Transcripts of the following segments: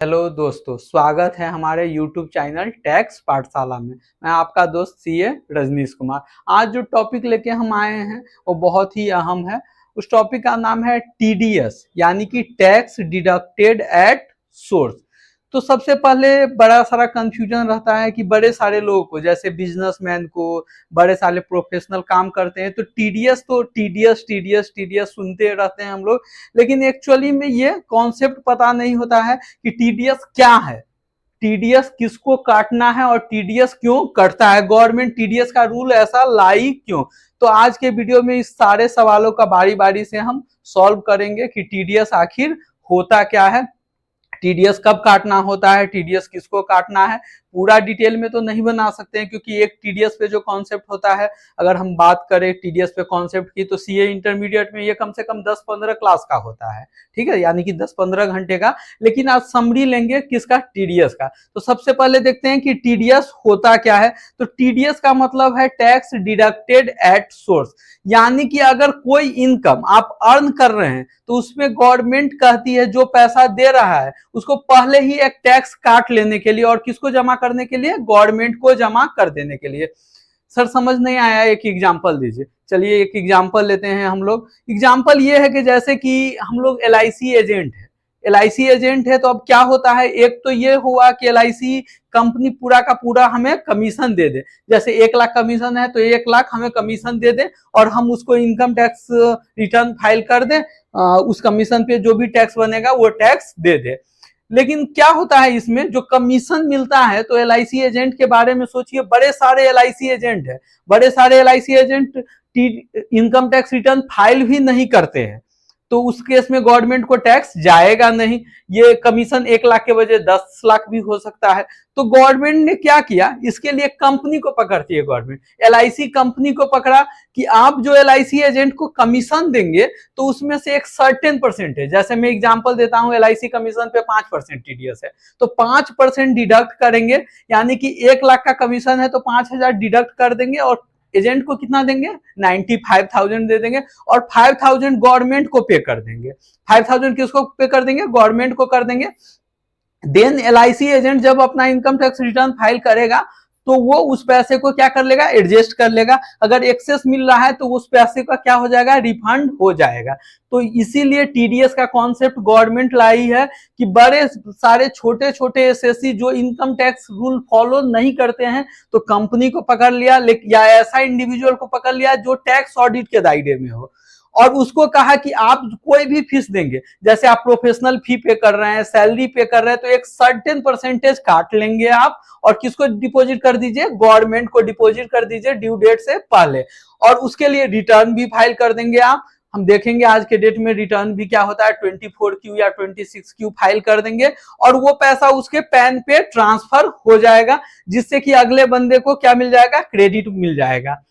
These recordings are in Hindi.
हेलो दोस्तों, स्वागत है हमारे YouTube चैनल टैक्स पाठशाला में। मैं आपका दोस्त सीए रजनीश कुमार। आज जो टॉपिक लेके हम आए हैं वो बहुत ही अहम है। उस टॉपिक का नाम है टीडीएस यानी कि टैक्स डिडक्टेड एट सोर्स। तो सबसे पहले बड़ा सारा कंफ्यूजन रहता है कि बड़े सारे लोगों को, जैसे बिजनेसमैन को, बड़े सारे प्रोफेशनल काम करते हैं तो टीडीएस सुनते रहते हैं हम लोग। लेकिन एक्चुअली में ये कॉन्सेप्ट पता नहीं होता है कि टीडीएस क्या है, टीडीएस किसको काटना है और टीडीएस क्यों कटता है, गवर्नमेंट टीडीएस का रूल ऐसा लाई क्यों। तो आज के वीडियो में इस सारे सवालों का बारी बारी से हम सॉल्व करेंगे कि टीडीएस आखिर होता क्या है, टीडीएस कब काटना होता है, टीडीएस किसको काटना है। पूरा डिटेल में तो नहीं बना सकते हैं क्योंकि एक टीडीएस पे जो कॉन्सेप्ट होता है, अगर हम बात करें टीडीएस पे कॉन्सेप्ट की, तो सीए इंटरमीडिएट में ये कम से कम 10-15 क्लास का होता है, ठीक है, यानी कि 10-15 घंटे का। लेकिन आज समरी लेंगे किसका, टीडीएस का। तो सबसे पहले देखते हैं कि टीडीएस होता क्या है। तो टीडीएस का मतलब है टैक्स डिडक्टेड एट सोर्स, यानी कि अगर कोई इनकम आप अर्न कर रहे हैं तो उसमें गवर्नमेंट कहती है जो पैसा दे रहा है उसको पहले ही एक टैक्स काट लेने के लिए, और किसको जमा करने के लिए, गवर्नमेंट को जमा कर देने के लिए। सर समझ नहीं आया, एक एग्जांपल दीजिए। चलिए एक एग्जांपल लेते हैं हम लोग। एग्जांपल ये है कि जैसे कि हम लोग एलआईसी एजेंट है, एलआईसी एजेंट है तो अब क्या होता है, एक तो ये हुआ कि एलआईसी कंपनी पूरा का पूरा हमें कमीशन दे दे। जैसे 1 लाख कमीशन है तो 1 लाख हमें कमीशन दे दे और हम उसको इनकम टैक्स रिटर्न फाइल कर दें, उस कमीशन पे जो भी टैक्स बनेगा वो टैक्स दे दे। लेकिन क्या होता है इसमें, जो कमीशन मिलता है, तो एलआईसी एजेंट के बारे में सोचिए, बड़े सारे एलआईसी एजेंट है, बड़े सारे LIC agent income tax return file भी नहीं करते हैं, तो उस केस में गवर्नमेंट को टैक्स जाएगा नहीं। ये कमीशन 1 लाख के बजाय 10 लाख भी हो सकता है। तो गवर्नमेंट ने क्या किया, इसके लिए कंपनी को पकड़ती है गवर्नमेंट, एलआईसी कंपनी को पकड़ा कि आप जो एलआईसी एजेंट को कमीशन देंगे तो उसमें से एक सर्टेन परसेंटेज, जैसे मैं एग्जांपल देता हूं, एलआईसी कमीशन पे 5% टीडीएस है तो 5% डिडक्ट करेंगे, यानी कि 1 लाख का कमीशन है तो 5,000 डिडक्ट कर देंगे और एजेंट को कितना देंगे, 95,000 दे देंगे और 5,000 गवर्नमेंट को पे कर देंगे। 5,000 किसको पे कर देंगे, गवर्नमेंट को कर देंगे। देन एलआईसी एजेंट जब अपना इनकम टैक्स रिटर्न फाइल करेगा तो वो उस पैसे को क्या कर लेगा, एडजस्ट कर लेगा। अगर एक्सेस मिल रहा है तो उस पैसे का क्या हो जाएगा, रिफंड हो जाएगा। तो इसीलिए टीडीएस का कॉन्सेप्ट गवर्नमेंट लाई है कि बड़े सारे छोटे छोटे एसएससी जो इनकम टैक्स रूल फॉलो नहीं करते हैं तो कंपनी को पकड़ लिया, या ऐसा इंडिविजुअल को पकड़ लिया जो टैक्स ऑडिट के दायरे में हो, और उसको कहा कि आप कोई भी फीस देंगे, जैसे आप प्रोफेशनल फी पे कर रहे हैं, सैलरी पे कर रहे हैं, तो एक सर्टेन परसेंटेज काट लेंगे आप और किसको डिपॉजिट कर दीजिए, गवर्नमेंट को डिपॉजिट कर दीजिए ड्यू डेट से पहले, और उसके लिए रिटर्न भी फाइल कर देंगे आप। हम देखेंगे आज के डेट में रिटर्न भी क्या होता है, 24Q या 26Q फाइल कर देंगे और वो पैसा उसके पैन पे ट्रांसफर हो जाएगा, जिससे कि अगले बंदे को क्या मिल जाएगा, क्रेडिट मिल जाएगा।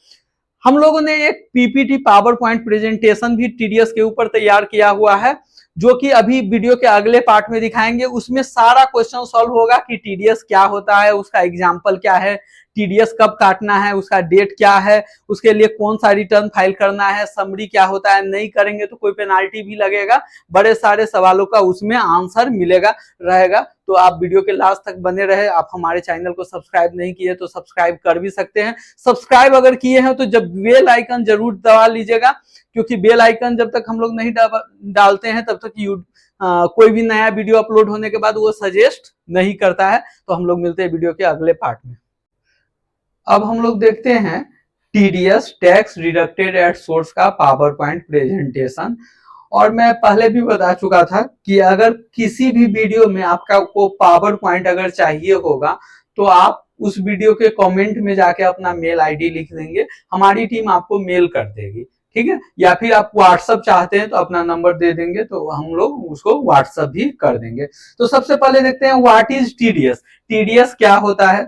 हम लोगों ने एक पीपीटी पावर पॉइंट प्रेजेंटेशन भी टीडीएस के ऊपर तैयार किया हुआ है, जो कि अभी वीडियो के अगले पार्ट में दिखाएंगे। उसमें सारा क्वेश्चन सॉल्व होगा कि टीडीएस क्या होता है, उसका एग्जाम्पल क्या है, टीडीएस कब काटना है, उसका डेट क्या है, उसके लिए कौन सा रिटर्न फाइल करना है, समरी क्या होता है, नहीं करेंगे तो कोई पेनाल्टी भी लगेगा। बड़े सारे सवालों का उसमें आंसर मिलेगा रहेगा। तो आप वीडियो के लास्ट तक बने रहे। आप हमारे चैनल को सब्सक्राइब नहीं किए तो सब्सक्राइब कर भी सकते हैं। सब्सक्राइब अगर किए हैं तो जब बेल आइकन जरूर दबा लीजिएगा, क्योंकि बेल आइकन जब तक हम लोग नहीं डालते हैं तब तक कोई भी नया वीडियो अपलोड होने के बाद वो सजेस्ट नहीं करता है। तो हम लोग मिलते हैं वीडियो के अगले पार्ट में। अब हम लोग देखते हैं TDS tax deducted at source का पावर पॉइंट प्रेजेंटेशन। और मैं पहले भी बता चुका था कि अगर किसी भी वीडियो में आपका को पावर पॉइंट अगर चाहिए होगा तो आप उस वीडियो के कमेंट में जाके अपना मेल आईडी लिख देंगे, हमारी टीम आपको मेल कर देगी, ठीक है। या फिर आप व्हाट्सएप चाहते हैं तो अपना नंबर दे देंगे तो हम लोग उसको व्हाट्सएप भी कर देंगे। तो सबसे पहले देखते हैं व्हाट इज टीडीएस, टीडीएस क्या होता है।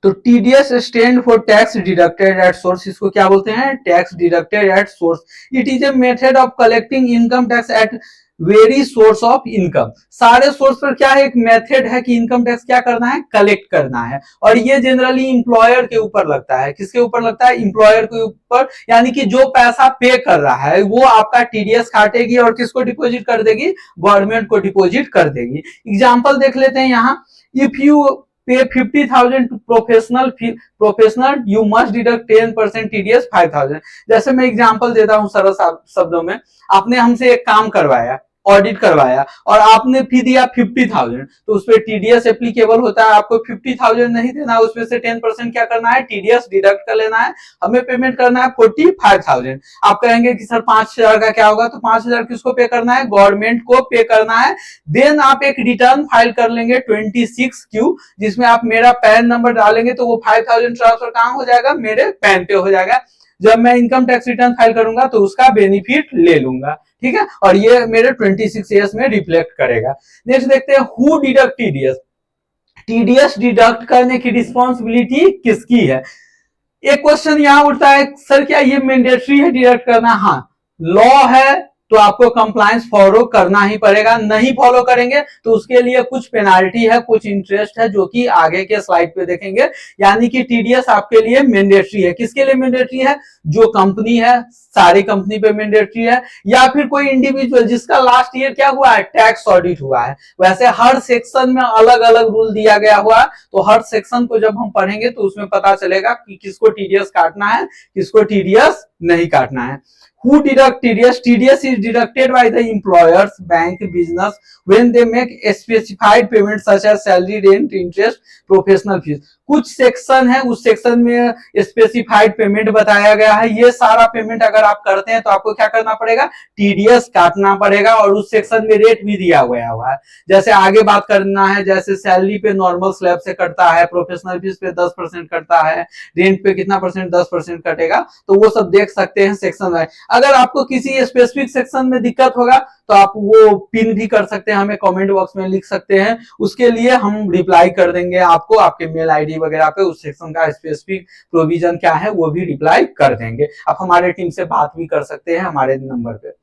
तो TDS stand for tax deducted at source, इसको क्या बोलते हैं, tax deducted at source. It is a method of collecting income tax at very source of income. सारे सोर्स पर क्या है, एक मेथड है कि इनकम टैक्स क्या करना है, कलेक्ट करना है। और ये जनरली इंप्लॉयर के ऊपर लगता है। किसके ऊपर लगता है, इंप्लॉयर के ऊपर। यानी कि जो पैसा पे कर रहा है वो आपका टीडीएस काटेगी और किसको डिपॉजिट कर देगी, गवर्नमेंट को डिपॉजिट कर देगी। एग्जाम्पल देख लेते हैं यहाँ, if you pay 50,000 to professional you must deduct 10% TDS 5,000। जैसे मैं एग्जांपल देता हूं सरल शब्दों में, आपने हमसे एक काम करवाया, ऑडिट करवाया, और आपने फी दिया 50,000, तो उस पर टीडीएस एप्लीकेबल होता है। आपको 50,000 नहीं देना, उसमें से 10% क्या करना है, टीडीएस डिडक्ट कर लेना है। हमें पेमेंट करना है 45,000। आप कहेंगे कि सर 5,000 का क्या होगा, तो 5,000 किसको पे करना है, गवर्नमेंट को पे करना है। देन आप एक रिटर्न फाइल कर लेंगे 26Q, जिसमें आप मेरा पैन नंबर डालेंगे तो वो 5,000 ट्रांसफर कहां हो जाएगा, मेरे पैन पे हो जाएगा। जब मैं इनकम टैक्स रिटर्न फाइल करूंगा तो उसका बेनिफिट ले लूंगा, ठीक है। और ये मेरे 26 ईयर्स में रिफ्लेक्ट करेगा। नेक्स्ट देखते हैं, who deduct TDS. TDS deduct करने की रिस्पॉन्सिबिलिटी किसकी है। एक क्वेश्चन यहां उठता है, सर क्या ये मैंडेटरी है डिडक्ट करना। हाँ, लॉ है तो आपको कंप्लायंस फॉलो करना ही पड़ेगा। नहीं फॉलो करेंगे तो उसके लिए कुछ पेनाल्टी है, कुछ इंटरेस्ट है, जो कि आगे के स्लाइड पे देखेंगे। यानी कि टीडीएस आपके लिए मैंडेटरी है। किसके लिए मैंडेटरी है, जो कंपनी है, सारी कंपनी पे मैंडेटरी है, या फिर कोई इंडिविजुअल जिसका लास्ट ईयर क्या हुआ है, टैक्स ऑडिट हुआ है। वैसे हर सेक्शन में अलग अलग रूल दिया गया हुआ है, तो हर सेक्शन को जब हम पढ़ेंगे तो उसमें पता चलेगा कि किसको टीडीएस काटना है, किसको टीडीएस नहीं काटना है। Who deduct TDS? TDS is deducted by the employers, bank, business when they make specified payments such as salary, rent, interest, professional fees. कुछ सेक्शन है, उस सेक्शन में स्पेसिफाइड पेमेंट बताया गया है। ये सारा पेमेंट अगर आप करते हैं तो आपको क्या करना पड़ेगा, टीडीएस काटना पड़ेगा। और उस सेक्शन में रेट भी दिया गया हुआ है। जैसे आगे बात करना है, जैसे सैलरी पे नॉर्मल स्लैब से कटता है, प्रोफेशनल फीस पे 10% कटता है, रेंट पे कितना परसेंट, 10% कटेगा। तो वो सब देख सकते हैं सेक्शन वाइज। अगर आपको किसी स्पेसिफिक सेक्शन में दिक्कत होगा तो आप वो पिन भी कर सकते हैं, हमें कमेंट बॉक्स में लिख सकते हैं। उसके लिए हम रिप्लाई कर देंगे आपको, आपके मेल आईडी वगैरह पे उस सेक्शन का स्पेसिफिक प्रोविजन क्या है वो भी रिप्लाई कर देंगे। आप हमारे टीम से बात भी कर सकते हैं हमारे नंबर पे।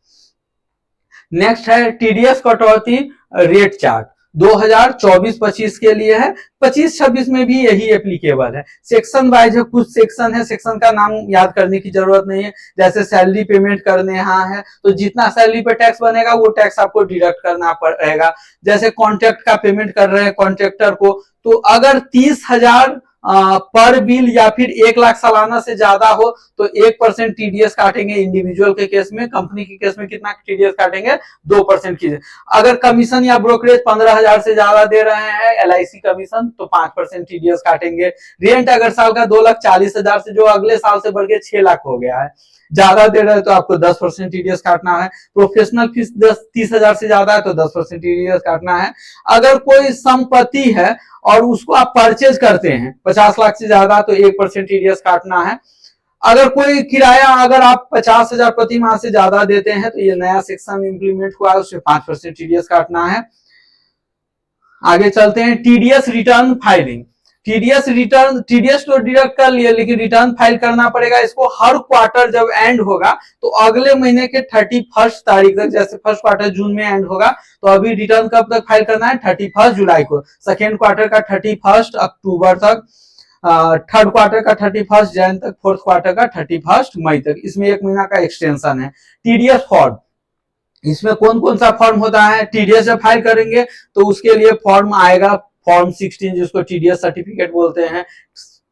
नेक्स्ट है टीडीएस कटौती रेट चार्ट 2024-25 के लिए है। 25-26 में भी यही एप्लीकेबल है। सेक्शन वाइज है, कुछ सेक्शन है, सेक्शन का नाम याद करने की जरूरत नहीं है। जैसे सैलरी पेमेंट करने यहाँ है तो जितना सैलरी पे टैक्स बनेगा वो टैक्स आपको डिडक्ट करना पड़ेगा। जैसे कॉन्ट्रैक्ट का पेमेंट कर रहे हैं कॉन्ट्रैक्टर को, तो अगर 30,000 पर बिल या फिर 1 लाख सालाना से ज्यादा हो तो 1% टीडीएस काटेंगे इंडिविजुअल के केस में। कंपनी के केस में कितना टीडीएस काटेंगे, 2% की। अगर कमीशन या ब्रोकरेज 15,000 से ज्यादा दे रहे हैं, एलआईसी कमीशन, तो 5% टीडीएस काटेंगे। रेंट अगर साल का 2,40,000 से जो अगले साल से बढ़ के 6 लाख हो गया है, ज्यादा दे रहे हैं तो आपको 10% टीडीएस काटना है। प्रोफेशनल फीस 30,000 से ज्यादा है तो 10% टीडीएस काटना है। अगर कोई संपत्ति है और उसको आप परचेज करते हैं 50 लाख से ज्यादा तो 1% टीडीएस काटना है। अगर कोई किराया अगर आप 50,000 प्रति माह से ज्यादा देते हैं तो ये नया सेक्शन इंप्लीमेंट हुआ है, उससे 5% टीडीएस काटना है। आगे चलते हैं, टीडीएस रिटर्न फाइलिंग। टीडीएस तो डिडक्ट कर लिए, लेकिन रिटर्न फाइल करना पड़ेगा। इसको हर क्वार्टर जब एंड होगा तो अगले महीने के 31 तारीख तक, जैसे फर्स्ट क्वार्टर जून में एंड होगा तो अभी रिटर्न कब तक फाइल करना है, 31 जुलाई को। सेकेंड क्वार्टर का 31 अक्टूबर तक, थर्ड क्वार्टर का 31 जनवरी तक, फोर्थ क्वार्टर का 31 मई तक। इसमें 1 महीना का एक्सटेंशन है। टीडीएस फॉर्म, इसमें कौन कौन सा फॉर्म होता है, टीडीएस जब फाइल करेंगे तो उसके लिए फॉर्म आएगा, फॉर्म 16 जिसको टीडीएस सर्टिफिकेट बोलते हैं।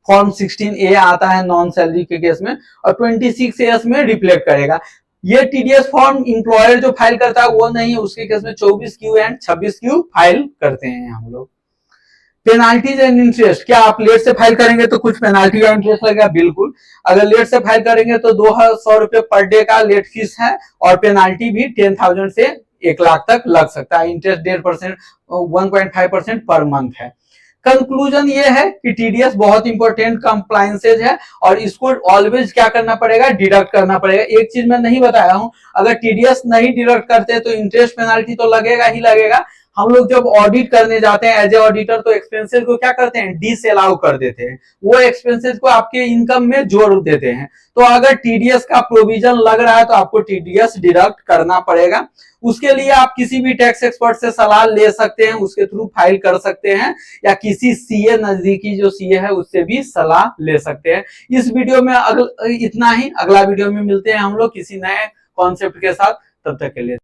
फॉर्म 16A आता है नॉन सैलरी के केस में, और 26A में रिफ्लेक्ट करेगा। ये टीडीएस फॉर्म इंप्लॉयर जो फाइल करता है वो नहीं है, उसके केस में 24Q एंड 26Q फाइल करते हैं हम लोग। पेनाल्टीज एंड इंटरेस्ट, क्या आप लेट से फाइल करेंगे तो कुछ पेनाल्टी या इंटरेस्ट लगेगा, बिल्कुल। अगर लेट से फाइल करेंगे तो 200 रुपए पर डे का लेट फीस है, और पेनाल्टी भी 10,000 से 1 लाख तक लग सकता है। इंटरेस्ट 1.5%, 1.5% पर मंथ है। कंक्लूजन ये है कि टीडीएस बहुत इंपॉर्टेंट कंप्लायंसेज है और इसको ऑलवेज क्या करना पड़ेगा, डिडक्ट करना पड़ेगा। एक चीज मैं नहीं बताया हूं, अगर टीडीएस नहीं डिडक्ट करते तो इंटरेस्ट पेनाल्टी तो लगेगा ही लगेगा। हम लोग जब ऑडिट करने जाते हैं एज ए ऑडिटर तो एक्सपेंसेस को क्या करते हैं, डिसअलाउ कर देते हैं, वो एक्सपेंसेस को आपके इनकम में जोड़ देते हैं। तो अगर टीडीएस का प्रोविजन लग रहा है तो आपको टीडीएस डिडक्ट करना पड़ेगा। उसके लिए आप किसी भी टैक्स एक्सपर्ट से सलाह ले सकते हैं, उसके थ्रू फाइल कर सकते हैं, या किसी सीए नजदीकी जो सीए है उससे भी सलाह ले सकते हैं। इस वीडियो में इतना ही, अगला वीडियो में मिलते हैं हम लोग किसी नए कॉन्सेप्ट के साथ, तब तक के लिए।